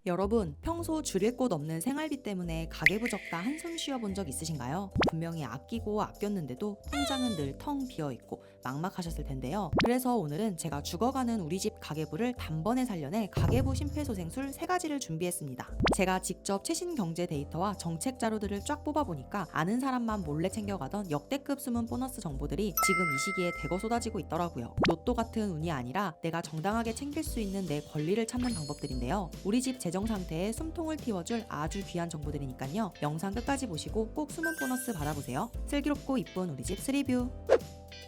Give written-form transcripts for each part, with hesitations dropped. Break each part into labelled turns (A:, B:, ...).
A: 여러분, 평소 줄일 곳 없는 생활비 때문에 가계부 적다 한숨 쉬어본 적 있으신가요? 분명히 아끼고 아꼈는데도 통장은 늘 텅 비어있고 막막하셨을 텐데요. 그래서 오늘은 제가 죽어가는 우리 집 가계부를 단번에 살려낼 가계부 심폐소생술 3가지를 준비했습니다. 제가 직접 최신 경제 데이터와 정책 자료들을 쫙 뽑아보니까 아는 사람만 몰래 챙겨가던 역대급 숨은 보너스 정보들이 지금 이 시기에 대거 쏟아지고 있더라고요. 로또 같은 운이 아니라 내가 정당하게 챙길 수 있는 내 권리를 찾는 방법들인데요. 우리 집 재정 상태에 숨통을 틔워줄 아주 귀한 정보들이니까요. 영상 끝까지 보시고 꼭 숨은 보너스 받아보세요. 슬기롭고 이쁜 우리 집 3뷰.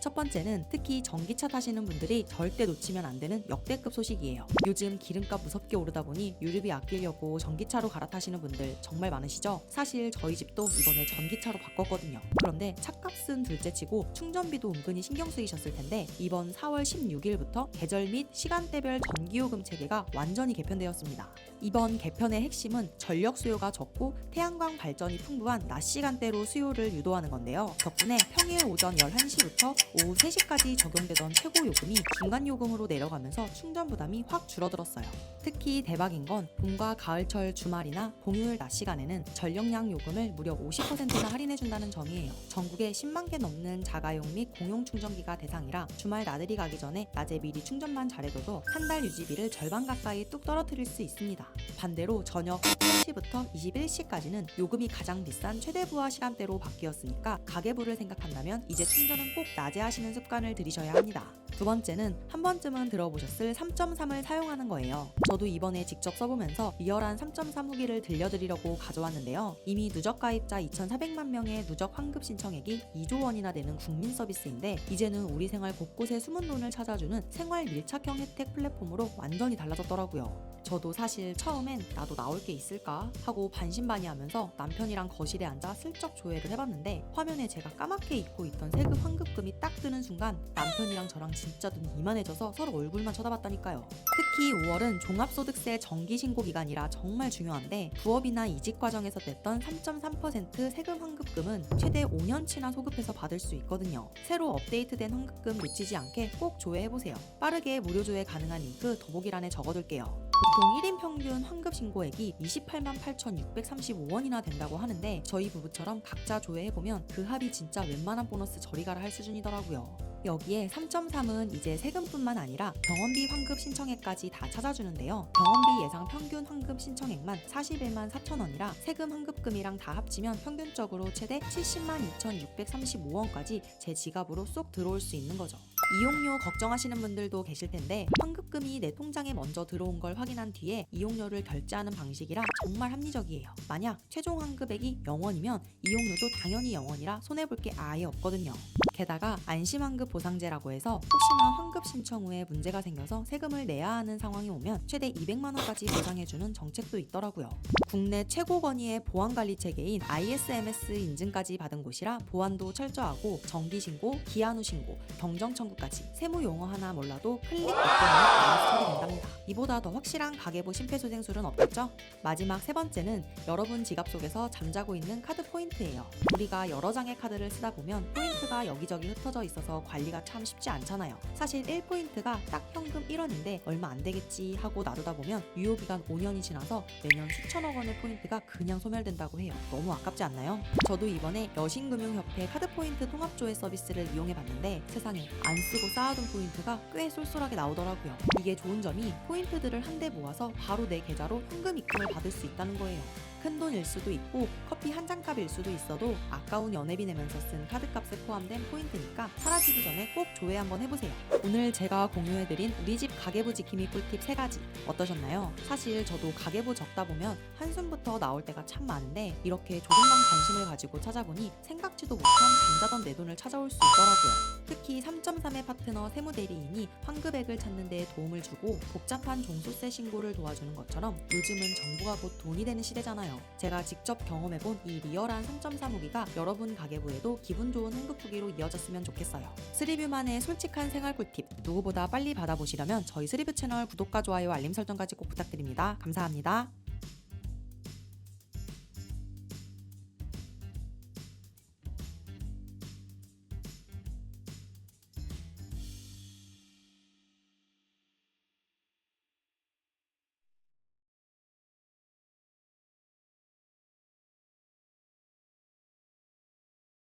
A: 첫 번째는 특히 전기차 타시는 분들이 절대 놓치면 안 되는 역대급 소식이에요. 요즘 기름값 무섭게 오르다 보니 유류비 아끼려고 전기차로 갈아타시는 분들 정말 많으시죠? 사실 저희 집도 이번에 전기차로 바꿨거든요. 그런데 차값은 둘째치고 충전비도 은근히 신경 쓰이셨을 텐데 이번 4월 16일부터 계절 및 시간대별 전기요금 체계가 완전히 개편되었습니다. 이번 개편의 핵심은 전력 수요가 적고 태양광 발전이 풍부한 낮 시간대로 수요를 유도하는 건데요. 덕분에 평일 오전 11시부터 오후 3시까지 적용되던 최고 요금이 중간 요금으로 내려가면서 충전 부담이 확 줄어들었어요. 특히 대박인 건 봄과 가을철 주말이나 공휴일 낮 시간에는 전력량 요금을 무려 50%나 할인해준다는 점이에요. 전국에 10만 개 넘는 자가용 및 공용 충전기가 대상이라 주말 나들이 가기 전에 낮에 미리 충전만 잘해둬도 한 달 유지비를 절반 가까이 뚝 떨어뜨릴 수 있습니다. 반대로 저녁 8시부터 21시까지는 요금이 가장 비싼 최대 부하 시간대로 바뀌었으니까 가계부를 생각한다면 이제 충전은 꼭 낮에 하시는 습관을 들이셔야 합니다. 두 번째는 한 번쯤은 들어보셨을 3.3을 사용하는 거예요. 저도 이번에 직접 써보면서 리얼한 3.3 후기를 들려드리려고 가져왔는데요. 이미 누적 가입자 2,400만 명의 누적 환급 신청액이 2조 원이나 되는 국민 서비스인데 이제는 우리 생활 곳곳에 숨은 돈을 찾아주는 생활 밀착형 혜택 플랫폼으로 완전히 달라졌더라고요. 저도 사실 처음엔 나도 나올 게 있을까 하고 반신반의하면서 남편이랑 거실에 앉아 슬쩍 조회를 해봤는데 화면에 제가 까맣게 잊고 있던 세금 환급금이 딱 뜨는 순간 남편이랑 저랑 진짜 눈이 이만해져서 서로 얼굴만 쳐다봤다니까요. 특히 5월은 종합소득세 정기신고 기간이라 정말 중요한데 부업이나 이직 과정에서 냈던 3.3% 세금 환급금은 최대 5년치나 소급해서 받을 수 있거든요. 새로 업데이트된 환급금 놓치지 않게 꼭 조회해보세요. 빠르게 무료 조회 가능한 링크 더보기란에 적어둘게요. 보통 1인 평균 환급 신고액이 28만 8,635원이나 된다고 하는데 저희 부부처럼 각자 조회해보면 그 합이 진짜 웬만한 보너스 저리가라 할 수준이더라고요. 여기에 3.3은 이제 세금뿐만 아니라 병원비 환급 신청액까지 다 찾아주는데요. 병원비 예상 평균 환급 신청액만 41만 4천원이라 세금 환급금이랑 다 합치면 평균적으로 최대 70만 2,635원까지 제 지갑으로 쏙 들어올 수 있는 거죠. 이용료 걱정하시는 분들도 계실 텐데 환급금이 내 통장에 먼저 들어온 걸 확인한 뒤에 이용료를 결제하는 방식이라 정말 합리적이에요. 만약 최종 환급액이 0원이면 이용료도 당연히 0원이라 손해볼 게 아예 없거든요. 게다가 안심환급 보상제라고 해서 혹시나 환급 신청 후에 문제가 생겨서 세금을 내야 하는 상황이 오면 최대 200만 원까지 보상해주는 정책도 있더라고요. 국내 최고 권위의 보안관리 체계인 ISMS 인증까지 받은 곳이라 보안도 철저하고 정기신고, 기한 후 신고, 경정 청구까지 세무 용어 하나 몰라도 클릭 몇 번이면 알아서 처리된답니다. 이보다 더 확실한 가계부 심폐소생술은 없겠죠? 마지막 3번째는 여러분 지갑 속에서 잠자고 있는 카드 포인트예요. 우리가 여러 장의 카드를 쓰다 보면 포인트가 여기저기 흩어져 있어서 관리가 참 쉽지 않잖아요. 사실 1포인트가 딱 현금 1원인데 얼마 안 되겠지 하고 놔두다 보면 유효기간 5년이 지나서 매년 수천억 원의 포인트가 그냥 소멸된다고 해요. 너무 아깝지 않나요? 저도 이번에 여신금융협회 카드포인트 통합조회 서비스를 이용해봤는데 세상에 안 쓰고 쌓아둔 포인트가 꽤 쏠쏠하게 나오더라고요. 이게 좋은 점이 포인트들을 한데 모아서 바로 내 계좌로 현금 입금을 받을 수 있다는 거예요. 큰돈일 수도 있고 커피 한 잔 값일 수도 있어도 아까운 연회비 내면서 쓴 카드값에 포함된 포인트니까 사라지기 전에 꼭 조회 한번 해보세요. 오늘 제가 공유해드린 우리 집 가계부 지킴이 꿀팁 3가지 어떠셨나요? 사실 저도 가계부 적다 보면 한숨부터 나올 때가 참 많은데 이렇게 조금만 관심을 가지고 찾아보니 생각지도 못한 잠자던 내 돈을 찾아올 수 있더라고요. 특히 3.3의 파트너 세무대리인이 환급액을 찾는 데 도움을 주고 복잡한 종소세 신고를 도와주는 것처럼 요즘은 정보가 곧 돈이 되는 시대잖아요. 제가 직접 경험해본 이 리얼한 3.3 후기가 여러분 가계부에도 기분 좋은 환급 후기로 이어졌으면 좋겠어요. 3뷰만의 솔직한 생활 꿀팁 누구보다 빨리 받아보시려면 저희 3뷰 채널 구독과 좋아요 알림 설정까지 꼭 부탁드립니다. 감사합니다.